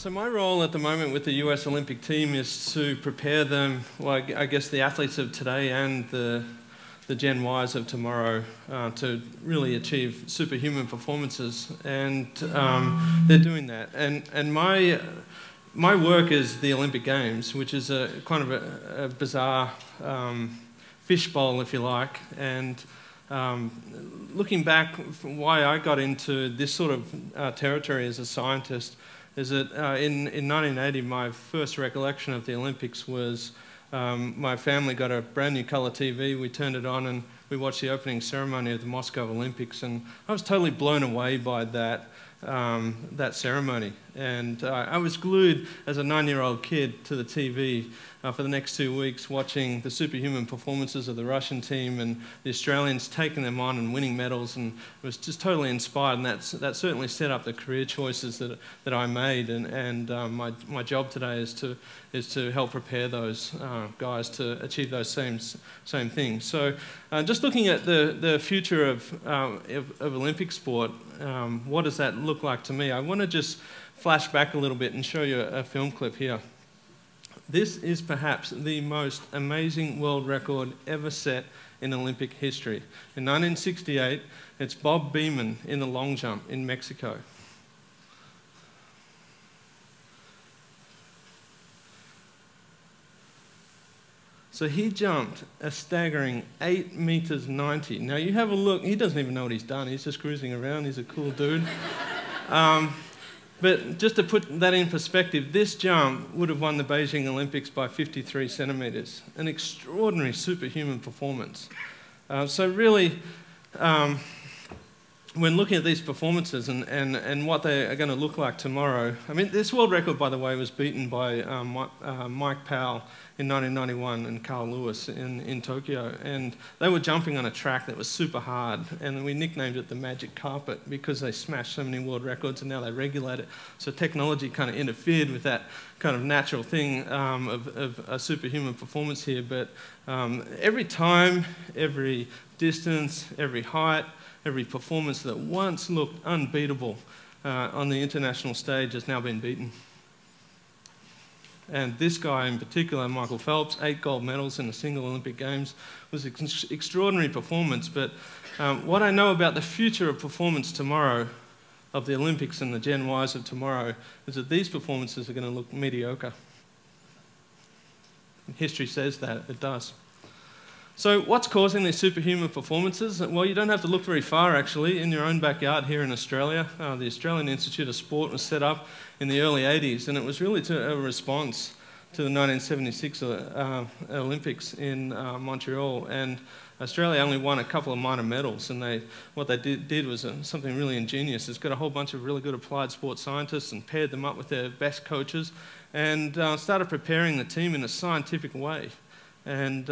So my role at the moment with the US Olympic team is to prepare them, well, I guess the athletes of today and the Gen Ys of tomorrow to really achieve superhuman performances, and they're doing that. And my work is the Olympic Games, which is a kind of a bizarre fishbowl, if you like, and looking back, why I got into this sort of territory as a scientist is that in 1980, my first recollection of the Olympics was my family got a brand new colour TV, we turned it on and we watched the opening ceremony of the Moscow Olympics, and I was totally blown away by that ceremony. And I was glued as a 9-year-old kid to the TV for the next 2 weeks, watching the superhuman performances of the Russian team and the Australians taking them on and winning medals, and was just totally inspired. And that certainly set up the career choices that I made. And my job today is to help prepare those guys to achieve those same things. So just looking at the future of Olympic sport, what does that look like to me? I want to just flash back a little bit and show you a film clip here. This is perhaps the most amazing world record ever set in Olympic history. In 1968, it's Bob Beamon in the long jump in Mexico. So he jumped a staggering 8 meters 90. Now you have a look, he doesn't even know what he's done, he's just cruising around, he's a cool dude. But just to put that in perspective, this jump would have won the Beijing Olympics by 53 centimeters. An extraordinary superhuman performance. So really, when looking at these performances and what they are going to look like tomorrow, I mean, this world record, by the way, was beaten by Mike Powell in 1991 and Carl Lewis in Tokyo. And they were jumping on a track that was super hard. And we nicknamed it the magic carpet because they smashed so many world records and now they regulate it. So technology kind of interfered with that kind of natural thing of a superhuman performance here. But every time, every distance, every height, every performance that once looked unbeatable on the international stage has now been beaten. And this guy in particular, Michael Phelps, 8 gold medals in a single Olympic Games, was an extraordinary performance. But what I know about the future of performance tomorrow, of the Olympics and the Gen Ys of tomorrow, is that these performances are going to look mediocre. History says that, it does. So what's causing these superhuman performances? Well, you don't have to look very far, actually. In your own backyard here in Australia, the Australian Institute of Sport was set up in the early 80s, and it was really a response to the 1976 Olympics in Montreal. And Australia only won a couple of minor medals, and what they did was something really ingenious. It's got a whole bunch of really good applied sports scientists and paired them up with their best coaches and started preparing the team in a scientific way. And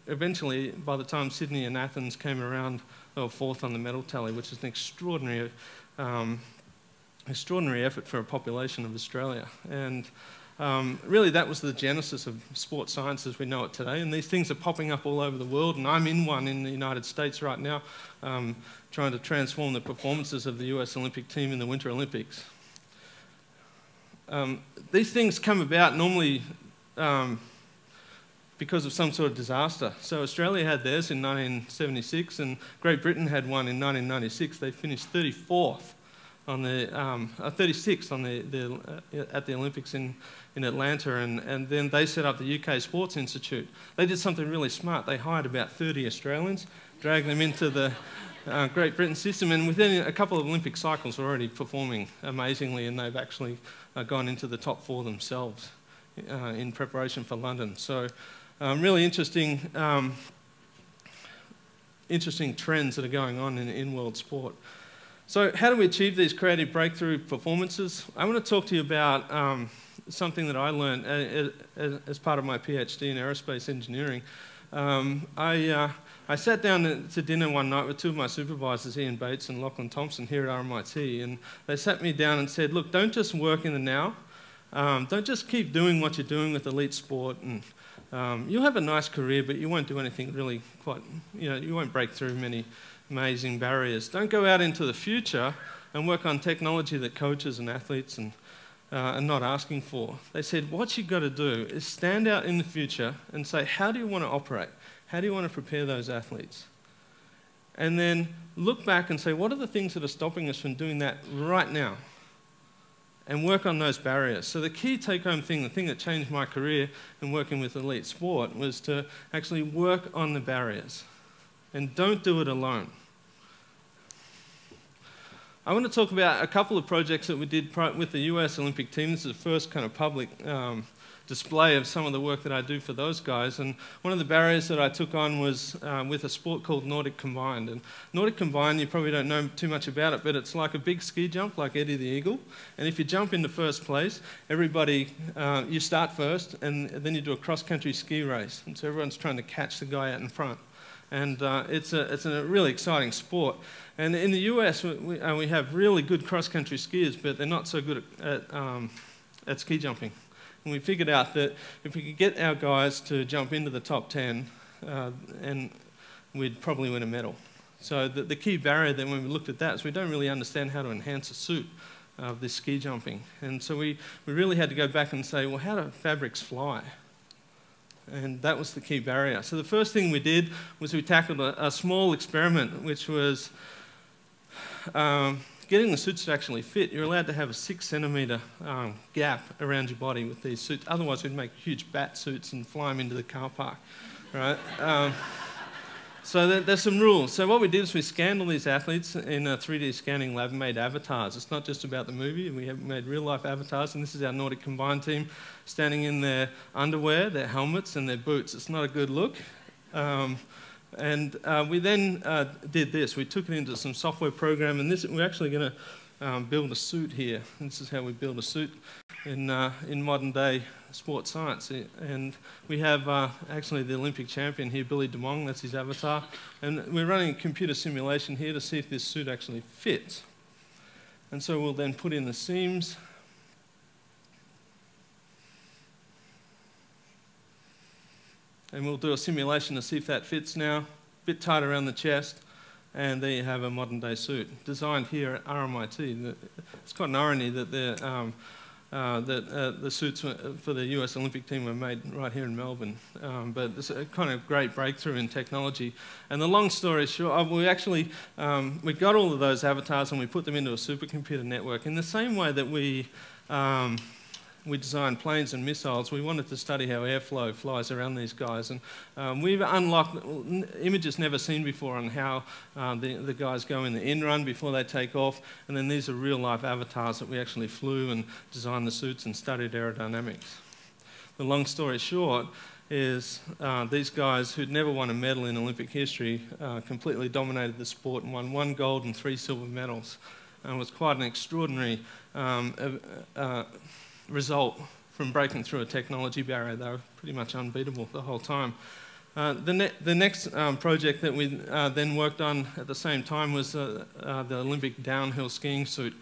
eventually, by the time Sydney and Athens came around, they were 4th on the medal tally, which is an extraordinary effort for a population of Australia. And really, that was the genesis of sports science as we know it today. And these things are popping up all over the world, and I'm in one in the United States right now, trying to transform the performances of the US Olympic team in the Winter Olympics. These things come about normally because of some sort of disaster. So Australia had theirs in 1976, and Great Britain had one in 1996. They finished 34th on the 36th on at the Olympics in Atlanta, and then they set up the UK Sports Institute. They did something really smart. They hired about 30 Australians, dragged them into the Great Britain system, and within a couple of Olympic cycles were already performing amazingly, and they've actually gone into the top 4 themselves in preparation for London. So really interesting trends that are going on in world sport. So how do we achieve these creative breakthrough performances? I want to talk to you about something that I learned as part of my PhD in aerospace engineering. I sat down to dinner one night with 2 of my supervisors, Ian Bates and Lachlan Thompson, here at RMIT, and they sat me down and said, look, don't just work in the now. Don't just keep doing what you're doing with elite sport, and you'll have a nice career, but you won't do anything really quite, you won't break through many amazing barriers. Don't go out into the future and work on technology that coaches and athletes and and not asking for. They said, what you've got to do is stand out in the future and say, how do you want to operate? How do you want to prepare those athletes? And then look back and say, what are the things that are stopping us from doing that right now? And work on those barriers. So the key take-home thing, the thing that changed my career in working with elite sport, was to actually work on the barriers. And don't do it alone. I want to talk about a couple of projects that we did with the US Olympic team. This is the first kind of public display of some of the work that I do for those guys. And one of the barriers that I took on was with a sport called Nordic Combined. And Nordic Combined, you probably don't know too much about it, but it's like a big ski jump, like Eddie the Eagle. And if you jump into first place, everybody, you start first, and then you do a cross-country ski race. And so everyone's trying to catch the guy out in front. And it's a really exciting sport. And in the US, we have really good cross-country skiers, but they're not so good at ski jumping. And we figured out that if we could get our guys to jump into the top 10, and we'd probably win a medal. So the key barrier then when we looked at that is we don't really understand how to enhance a suit of this ski jumping. And so we really had to go back and say, well, how do fabrics fly? And that was the key barrier. So the first thing we did was we tackled a small experiment, which was getting the suits to actually fit. You're allowed to have a 6 centimetre gap around your body with these suits. Otherwise, we'd make huge bat suits and fly them into the car park, right? So there's some rules. So what we did is we scanned all these athletes in a 3D scanning lab and made avatars. It's not just about the movie. We have made real-life avatars, and this is our Nordic Combined team standing in their underwear, their helmets, and their boots. It's not a good look. We then did this. We took it into some software program, and we're actually going to build a suit here. And this is how we build a suit in modern-day sports science. And we have actually the Olympic champion here, Billy DeMong, that's his avatar. And we're running a computer simulation here to see if this suit actually fits. And so we'll then put in the seams. And we'll do a simulation to see if that fits now. A bit tight around the chest. And there you have a modern-day suit, designed here at RMIT. It's quite an irony that the suits for the US Olympic team were made right here in Melbourne. But it's a kind of great breakthrough in technology. And the long story short, we actually we got all of those avatars and we put them into a supercomputer network. In the same way that we designed planes and missiles, we wanted to study how airflow flies around these guys. And we've unlocked images never seen before on how the guys go in the in-run before they take off. And then these are real-life avatars that we actually flew and designed the suits and studied aerodynamics. The long story short is these guys who'd never won a medal in Olympic history completely dominated the sport and won 1 gold and 3 silver medals. And it was quite an extraordinary result from breaking through a technology barrier. They were pretty much unbeatable the whole time. The next project that we then worked on at the same time was the Olympic downhill skiing suit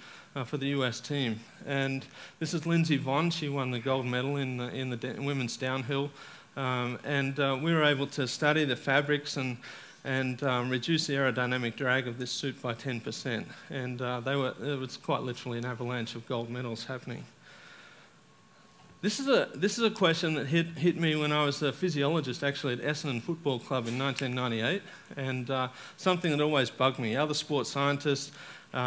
for the US team. And this is Lindsey Vonn. She won the gold medal in the women's downhill. We were able to study the fabrics and reduce the aerodynamic drag of this suit by 10%. And it was quite literally an avalanche of gold medals happening. This is a question that hit me when I was a physiologist actually at Essendon Football Club in 1998, and something that always bugged me. Other sports scientists,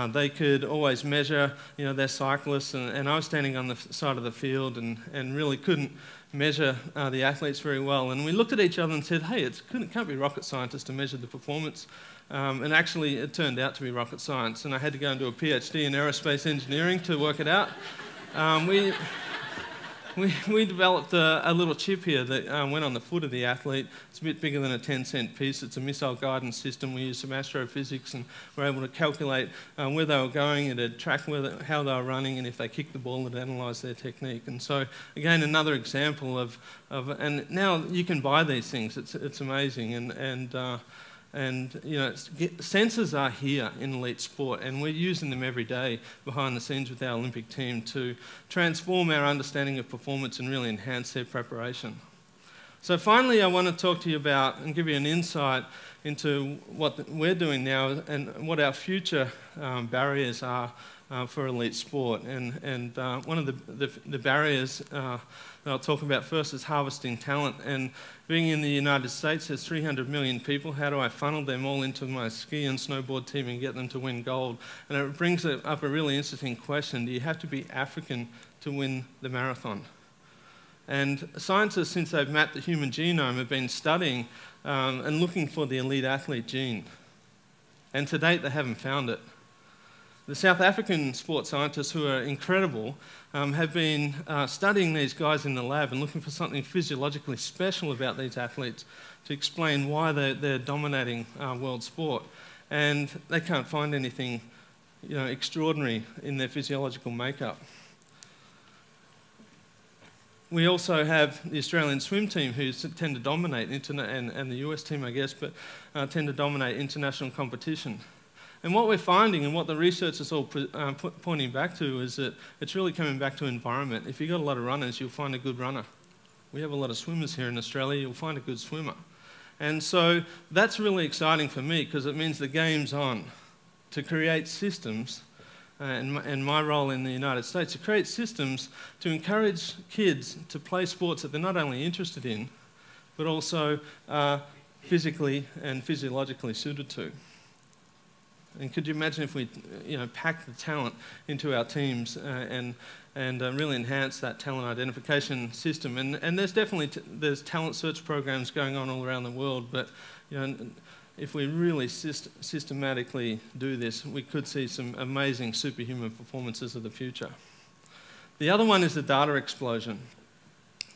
they could always measure, their cyclists, and I was standing on the side of the field and really couldn't measure the athletes very well. And we looked at each other and said, hey, it can't be rocket scientists to measure the performance. And actually, it turned out to be rocket science, and I had to go and do a PhD in aerospace engineering to work it out. We developed a little chip here that went on the foot of the athlete. It's a bit bigger than a 10-cent piece. It's a missile guidance system. We used some astrophysics and were able to calculate where they were going. It'd track how they were running, and if they kicked the ball, it'd analyse their technique. And so, again, another example of and now you can buy these things. It's amazing. Sensors are here in elite sport, and we're using them every day behind the scenes with our Olympic team to transform our understanding of performance and really enhance their preparation. So finally, I want to talk to you about and give you an insight into what we're doing now and what our future barriers are for elite sport. And one of the barriers that I'll talk about first is harvesting talent. And being in the United States, there's 300 million people. How do I funnel them all into my ski and snowboard team and get them to win gold? And it brings up a really interesting question. Do you have to be African to win the marathon? And scientists, since they've mapped the human genome, have been studying and looking for the elite athlete gene. And to date, they haven't found it. The South African sports scientists, who are incredible, have been studying these guys in the lab and looking for something physiologically special about these athletes to explain why they're dominating world sport. And they can't find anything, extraordinary in their physiological makeup. We also have the Australian swim team, who tend to dominate, and the US team, I guess, but tend to dominate international competition. And what we're finding, and what the research is all pointing back to, is that it's really coming back to environment. If you've got a lot of runners, you'll find a good runner. We have a lot of swimmers here in Australia, you'll find a good swimmer. And so that's really exciting for me, because it means the game's on to create systems, and my role in the United States, to create systems to encourage kids to play sports that they're not only interested in, but also physically and physiologically suited to. And could you imagine if we, packed the talent into our teams and really enhance that talent identification system? And there's definitely there's talent search programs going on all around the world, but if we really systematically do this, we could see some amazing superhuman performances of the future. The other one is the data explosion.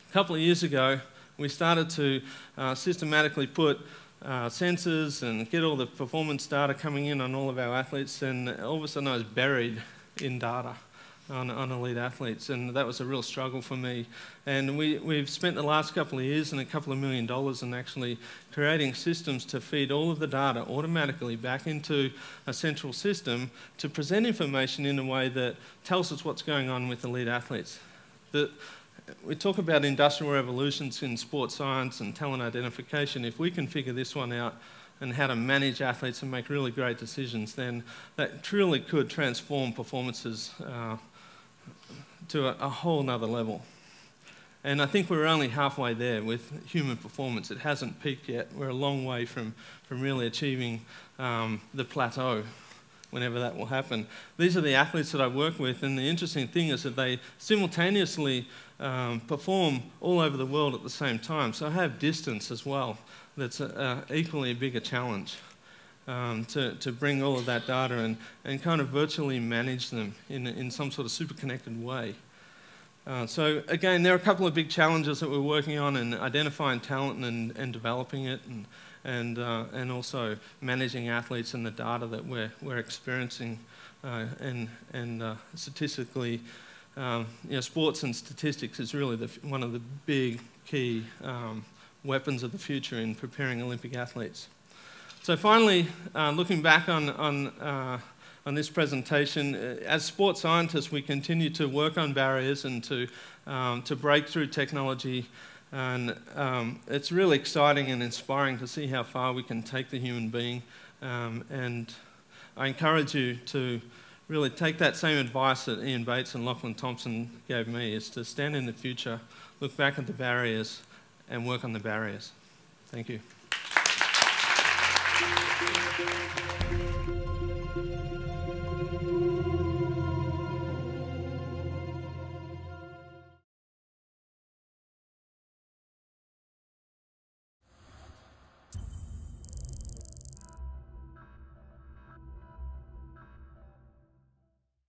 A couple of years ago, we started to systematically put sensors and get all the performance data coming in on all of our athletes, and all of a sudden I was buried in data on elite athletes, and that was a real struggle for me. And we've spent the last couple of years and a couple of $1 million in actually creating systems to feed all of the data automatically back into a central system to present information in a way that tells us what's going on with elite athletes. We talk about industrial revolutions in sports science and talent identification. If we can figure this one out and how to manage athletes and make really great decisions, then that truly could transform performances to a whole nother level. And I think we're only halfway there with human performance. It hasn't peaked yet. We're a long way from really achieving the plateau, whenever that will happen. These are the athletes that I work with, and the interesting thing is that they simultaneously perform all over the world at the same time. So I have distance as well. That's equally a bigger challenge to bring all of that data and kind of virtually manage them in some sort of super connected way. So again, there are a couple of big challenges that we're working on in identifying talent and developing it, and also managing athletes and the data that we're experiencing, and statistically, sports and statistics is really one of the big key weapons of the future in preparing Olympic athletes. So finally, looking back on this presentation, as sports scientists, we continue to work on barriers and to break through technology. And it's really exciting and inspiring to see how far we can take the human being. And I encourage you to really take that same advice that Ian Bates and Lachlan Thompson gave me, is to stand in the future, look back at the barriers, and work on the barriers. Thank you.